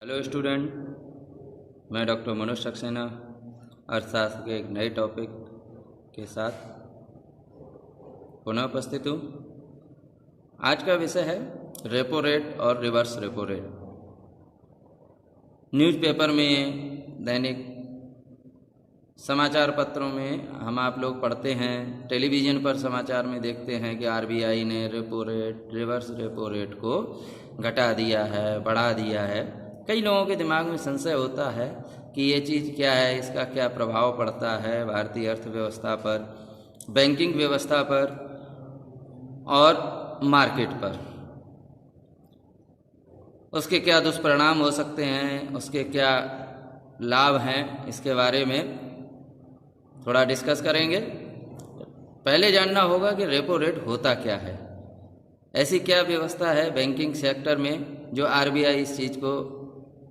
Hello student, मैं doctor Manoj Saxena अर्थशास्त्र के एक नए टॉपिक के साथ पुनः उपस्थित हूँ। आज का विषय है रेपो रेट और रिवर्स रेपो रेट। न्यूज़पेपर में, दैनिक समाचार पत्रों में हम आप लोग पढ़ते हैं, टेलीविज़न पर समाचार में देखते हैं कि आरबीआई ने repo rate, reverse repo rate को घटा दिया है, बढ़ा दिया है। कई लोगों के दिमाग में संशय होता है कि ये चीज़ क्या है, इसका क्या प्रभाव पड़ता है भारतीय अर्थव्यवस्था पर, बैंकिंग व्यवस्था पर और मार्केट पर। उसके क्या दुष्परिणाम हो सकते हैं, उसके क्या लाभ हैं, इसके बारे में थोड़ा डिस्कस करेंगे। पहले जानना होगा कि रेपो रेट होता क्या है। ऐसी क्या व्यवस्था है बैंकिंग सेक्टर में जो आरबीआई इस चीज़ को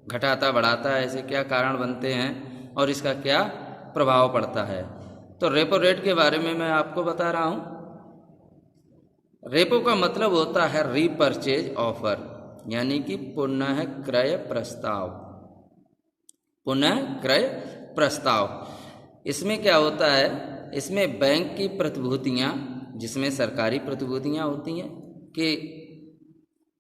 घटाता बढ़ाता है, ऐसे क्या कारण बनते हैं और इसका क्या प्रभाव पड़ता है। तो रेपो रेट के बारे में मैं आपको बता रहा हूँ। रेपो का मतलब होता है रीपर्चेज ऑफर, यानी कि पुनः क्रय प्रस्ताव। पुनः क्रय प्रस्ताव इसमें क्या होता है, इसमें बैंक की प्रतिभूतियाँ, जिसमें सरकारी प्रतिभूतियाँ होती हैं, कि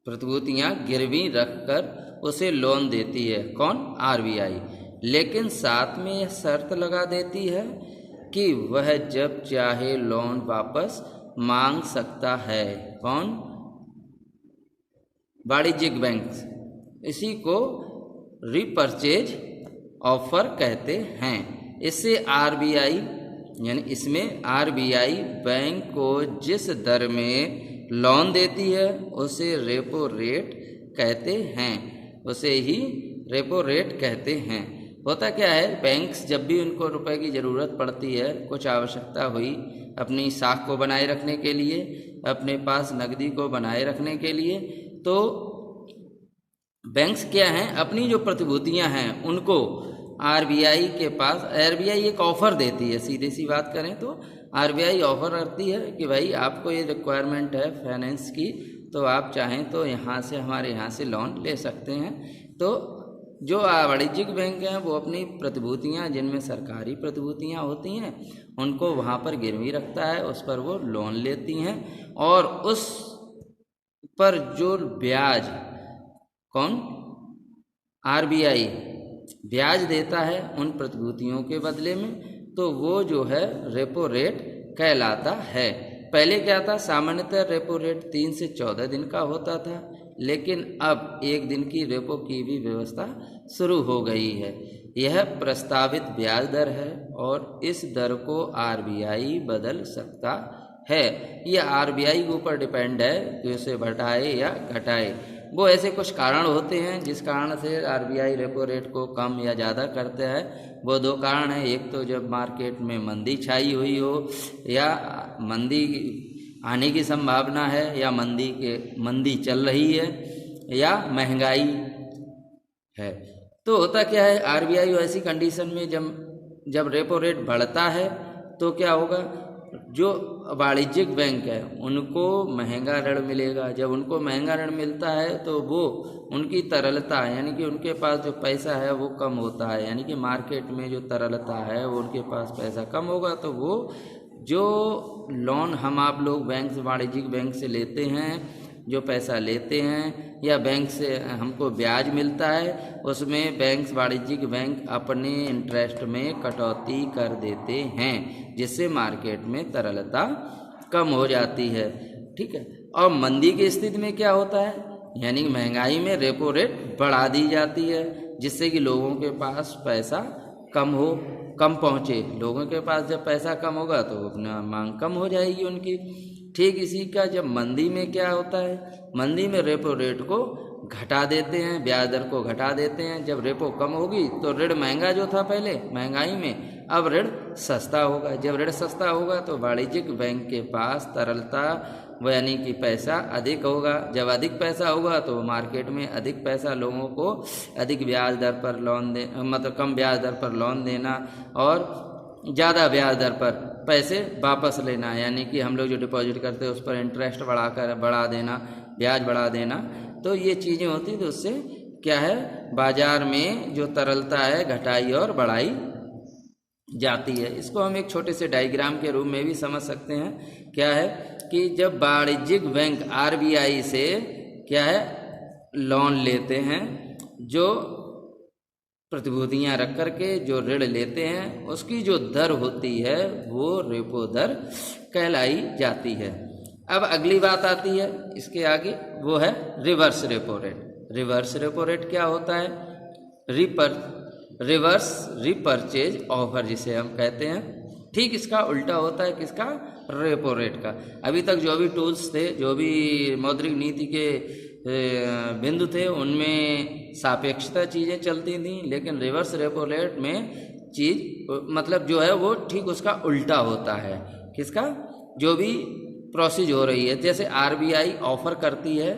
प्रतिभूतियाँ गिरवी रखकर उसे लोन देती है। कौन? आरबीआई। लेकिन साथ में यह शर्त लगा देती है कि वह जब चाहे लोन वापस मांग सकता है। कौन? वाणिज्यिक बैंक। इसी को रीपर्चेज ऑफर कहते हैं। इससे आरबीआई, यानी इसमें आरबीआई बैंक को जिस दर में लोन देती है उसे रेपो रेट कहते हैं, उसे ही रेपो रेट कहते हैं। होता क्या है, बैंक्स जब भी उनको रुपए की ज़रूरत पड़ती है, कुछ आवश्यकता हुई अपनी साख को बनाए रखने के लिए, अपने पास नकदी को बनाए रखने के लिए, तो बैंक्स क्या हैं, अपनी जो प्रतिभूतियां हैं उनको आरबीआई के पास, आरबीआई एक ऑफ़र देती है। सीधी सी बात करें तो आरबीआई ऑफ़र करती है कि भाई आपको ये रिक्वायरमेंट है फाइनेंस की, तो आप चाहें तो यहाँ से, हमारे यहाँ से लोन ले सकते हैं। तो जो वाणिज्यिक बैंक हैं वो अपनी प्रतिभूतियाँ, जिनमें सरकारी प्रतिभूतियाँ होती हैं, उनको वहाँ पर गिरवी रखता है, उस पर वो लोन लेती हैं और उस पर जो ब्याज, कौन? आरबीआई ब्याज देता है उन प्रतिभूतियों के बदले में, तो वो जो है रेपो रेट कहलाता है। पहले क्या था, सामान्यतः रेपो रेट 3 से 14 दिन का होता था, लेकिन अब 1 दिन की रेपो की भी व्यवस्था शुरू हो गई है। यह प्रस्तावित ब्याज दर है और इस दर को आरबीआई बदल सकता है। यह आरबीआई के ऊपर डिपेंड है कि उसे बढ़ाए या घटाए। वो ऐसे कुछ कारण होते हैं जिस कारण से आरबीआई रेपो रेट को कम या ज़्यादा करते हैं। वो 2 कारण हैं, एक तो जब मार्केट में मंदी छाई हुई हो, या मंदी आने की संभावना है, या मंदी चल रही है, या महंगाई है। तो होता क्या है, आरबीआई ऐसी कंडीशन में जब रेपो रेट बढ़ता है तो क्या होगा, जो वाणिज्यिक बैंक है उनको महंगा ऋण मिलेगा। जब उनको महंगा ऋण मिलता है तो वो उनकी तरलता, यानी कि उनके पास जो पैसा है वो कम होता है, यानी कि मार्केट में जो तरलता है वो, उनके पास पैसा कम होगा, तो वो जो लोन हम आप लोग बैंक से, वाणिज्यिक बैंक से लेते हैं, जो पैसा लेते हैं या बैंक से हमको ब्याज मिलता है, उसमें बैंक, वाणिज्यिक बैंक अपने इंटरेस्ट में कटौती कर देते हैं, जिससे मार्केट में तरलता कम हो जाती है। ठीक है। और मंदी की स्थिति में क्या होता है, यानी महंगाई में रेपो रेट बढ़ा दी जाती है, जिससे कि लोगों के पास पैसा कम पहुँचे। लोगों के पास जब पैसा कम होगा तो अपना मांग कम हो जाएगी उनकी। ठीक इसी का जब मंदी में क्या होता है, मंदी में रेपो रेट को घटा देते हैं, ब्याज दर को घटा देते हैं। जब रेपो कम होगी तो ऋण महंगा जो था पहले महंगाई में, अब ऋण सस्ता होगा। जब ऋण सस्ता होगा तो वाणिज्यिक बैंक के पास तरलता, यानी कि पैसा अधिक होगा। जब अधिक पैसा होगा तो मार्केट में अधिक पैसा, लोगों को अधिक ब्याज दर पर लोन दे, मतलब कम ब्याज दर पर लोन देना और ज़्यादा ब्याज दर पर पैसे वापस लेना, यानी कि हम लोग जो डिपॉजिट करते हैं उस पर इंटरेस्ट बढ़ा देना, ब्याज बढ़ा देना। तो ये चीज़ें होती हैं, तो उससे क्या है, बाजार में जो तरलता है घटाई और बढ़ाई जाती है। इसको हम एक छोटे से डायग्राम के रूप में भी समझ सकते हैं। क्या है कि जब वाणिज्यिक बैंक आरबीआई से क्या है लोन लेते हैं, जो प्रतिभूतियां रख करके जो ऋण लेते हैं, उसकी जो दर होती है वो रेपो दर कहलाई जाती है। अब अगली बात आती है इसके आगे, वो है reverse repo rate. Reverse repo rate क्या होता है? रिवर्स रिपर्चेज ऑफर जिसे हम कहते हैं, ठीक इसका उल्टा होता है किसका? रेपो रेट का। अभी तक जो भी टूल्स थे, जो भी मौद्रिक नीति के बिंदु थे, उनमें सापेक्षता चीज़ें चलती थी, लेकिन रिवर्स रेपो रेट में चीज़ मतलब जो है वो ठीक उसका उल्टा होता है। किसका? जो भी प्रोसेस हो रही है, जैसे आरबीआई ऑफर करती है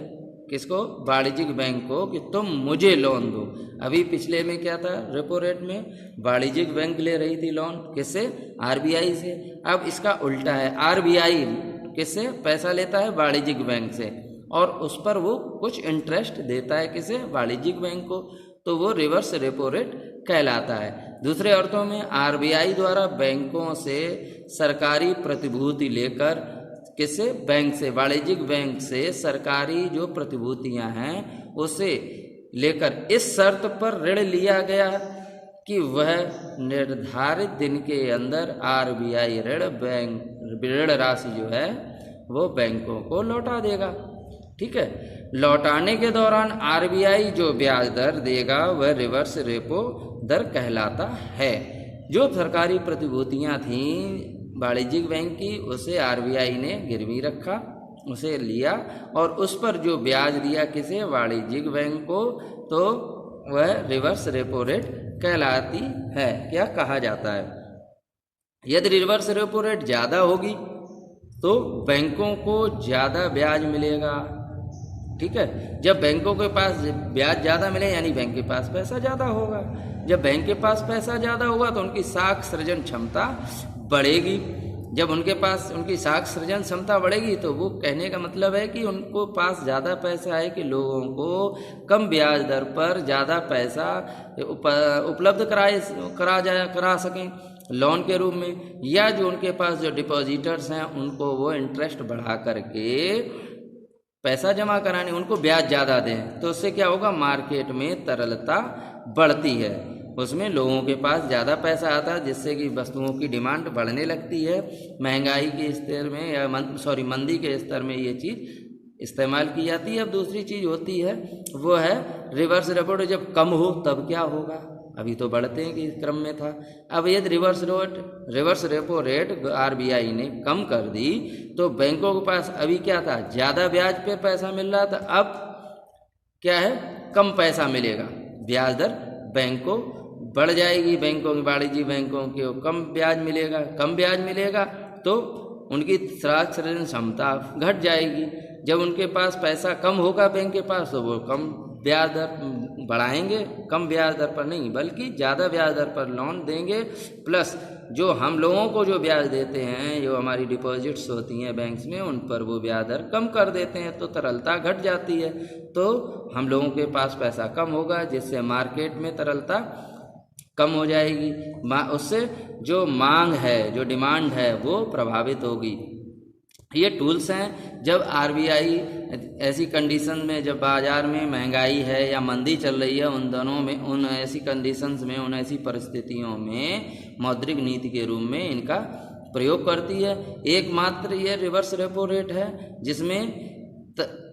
किसको? वाणिज्यिक बैंक को कि तुम मुझे लोन दो। अभी पिछले में क्या था? रेपो रेट में वाणिज्यिक बैंक ले रही थी लोन, किससे? आरबीआई से। अब इसका उल्टा है, आरबीआई किससे पैसा लेता है? वाणिज्यिक बैंक से, और उस पर वो कुछ इंटरेस्ट देता है किसे? वाणिज्यिक बैंक को। तो वो रिवर्स रेपो रेट कहलाता है। दूसरे अर्थों में आरबीआई द्वारा बैंकों से सरकारी प्रतिभूति लेकर, किससे? बैंक से, वाणिज्यिक बैंक से सरकारी जो प्रतिभूतियां हैं उसे लेकर इस शर्त पर ऋण लिया गया कि वह निर्धारित दिन के अंदर आरबीआई ऋण राशि जो है वो बैंकों को लौटा देगा। ठीक है, लौटाने के दौरान आरबीआई जो ब्याज दर देगा वह रिवर्स रेपो दर कहलाता है। जो सरकारी प्रतिभूतियां थीं वाणिज्यिक बैंक की, उसे आरबीआई ने गिरवी रखा, उसे लिया, और उस पर जो ब्याज दिया किसे? वाणिज्यिक बैंक को, तो वह रिवर्स रेपो रेट कहलाती है। क्या कहा जाता है? यदि रिवर्स रेपो रेट ज़्यादा होगी तो बैंकों को ज़्यादा ब्याज मिलेगा। ठीक है, जब बैंकों के पास ब्याज ज़्यादा मिले यानी बैंक के पास पैसा ज़्यादा होगा। जब बैंक के पास पैसा ज़्यादा होगा तो उनकी साख सृजन क्षमता बढ़ेगी। जब उनके पास उनकी साख सृजन क्षमता बढ़ेगी तो वो कहने का मतलब है कि उनको पास ज़्यादा पैसा है कि लोगों को कम ब्याज दर पर ज़्यादा पैसा उपलब्ध करा सकें लोन के रूप में, या जो उनके पास जो डिपॉजिटर्स हैं उनको वो इंटरेस्ट बढ़ा करके पैसा जमा कराने, उनको ब्याज ज़्यादा दें। तो उससे क्या होगा? मार्केट में तरलता बढ़ती है, उसमें लोगों के पास ज़्यादा पैसा आता है, जिससे कि वस्तुओं की डिमांड बढ़ने लगती है। महंगाई के स्तर में या मंदी के स्तर में ये चीज़ इस्तेमाल की जाती है। अब दूसरी चीज़ होती है वो है रिवर्स रेपो रेट। जब कम हो तब क्या होगा? अभी तो बढ़ते हैं कि क्रम में था। अब यदि रिवर्स रेपो रेट आरबीआई ने कम कर दी तो बैंकों के पास अभी क्या था? ज़्यादा ब्याज पे पैसा मिल रहा था, अब क्या है? कम पैसा मिलेगा, ब्याज दर बैंक को बढ़ जाएगी। बैंकों की, वाणिज्यिक बैंकों के कम ब्याज मिलेगा, कम ब्याज मिलेगा तो उनकी साख सृजन क्षमता घट जाएगी। जब उनके पास पैसा कम होगा बैंक के पास तो वो कम ब्याज दर बढ़ाएंगे, कम ब्याज दर पर नहीं बल्कि ज़्यादा ब्याज दर पर लोन देंगे, प्लस जो हम लोगों को जो ब्याज देते हैं, जो हमारी डिपॉजिट्स होती हैं बैंक्स में, उन पर वो ब्याज दर कम कर देते हैं, तो तरलता घट जाती है। तो हम लोगों के पास पैसा कम होगा, जिससे मार्केट में तरलता कम हो जाएगी, उससे जो मांग है, जो डिमांड है वो प्रभावित होगी। ये टूल्स हैं। जब आरबीआई ऐसी कंडीशन में, जब बाज़ार में महंगाई है या मंदी चल रही है, उन दोनों में, उन ऐसी कंडीशंस में, उन ऐसी परिस्थितियों में मौद्रिक नीति के रूप में इनका प्रयोग करती है। एकमात्र ये रिवर्स रेपो रेट है जिसमें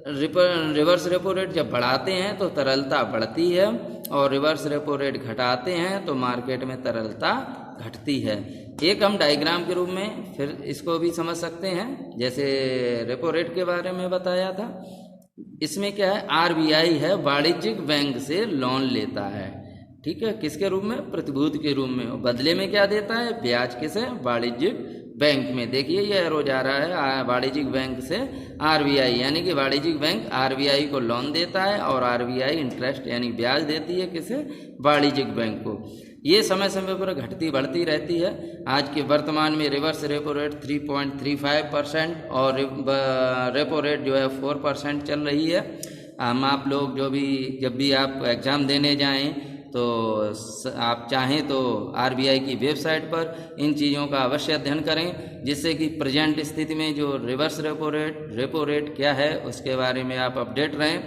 रिवर्स रेपो रेट जब बढ़ाते हैं तो तरलता बढ़ती है, और रिवर्स रेपो रेट घटाते हैं तो मार्केट में तरलता घटती है। एक हम डायग्राम के रूप में फिर इसको भी समझ सकते हैं, जैसे रेपो रेट के बारे में बताया था। इसमें क्या है? आरबीआई है वाणिज्यिक बैंक से लोन लेता है, ठीक है, किसके रूप में? प्रतिभूति के रूप में। बदले में क्या देता है? ब्याज किसे? वाणिज्यिक बैंक में। देखिए ये एरो जा रहा है वाणिज्यिक बैंक से आरबीआई, यानी कि वाणिज्यिक बैंक आरबीआई को लोन देता है और आरबीआई इंटरेस्ट यानी ब्याज देती है किसे? वाणिज्यिक बैंक को। ये समय समय पर घटती बढ़ती रहती है। आज के वर्तमान में रिवर्स रेपो रेट 3.35% और रेपो रेट जो है 4% चल रही है। हम आप लोग जब भी आप एग्ज़ाम देने जाएं तो आप चाहें तो आरबीआई की वेबसाइट पर इन चीज़ों का अवश्य अध्ययन करें, जिससे कि प्रेजेंट स्थिति में जो रिवर्स रेपो रेट क्या है उसके बारे में आप अपडेट रहें।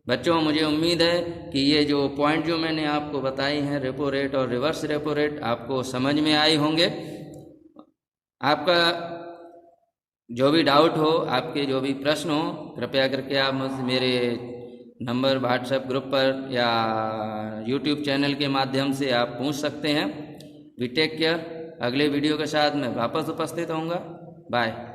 बच्चों, मुझे उम्मीद है कि ये जो पॉइंट जो मैंने आपको बताई हैं, रेपो रेट और रिवर्स रेपो रेट, आपको समझ में आए होंगे। आपका जो भी डाउट हो, आपके जो भी प्रश्न हो, कृपया करके आप मुझसे मेरे नंबर व्हाट्सएप ग्रुप पर या यूट्यूब चैनल के माध्यम से आप पूछ सकते हैं। We take care. अगले वीडियो के साथ मैं वापस उपस्थित होऊंगा। बाय।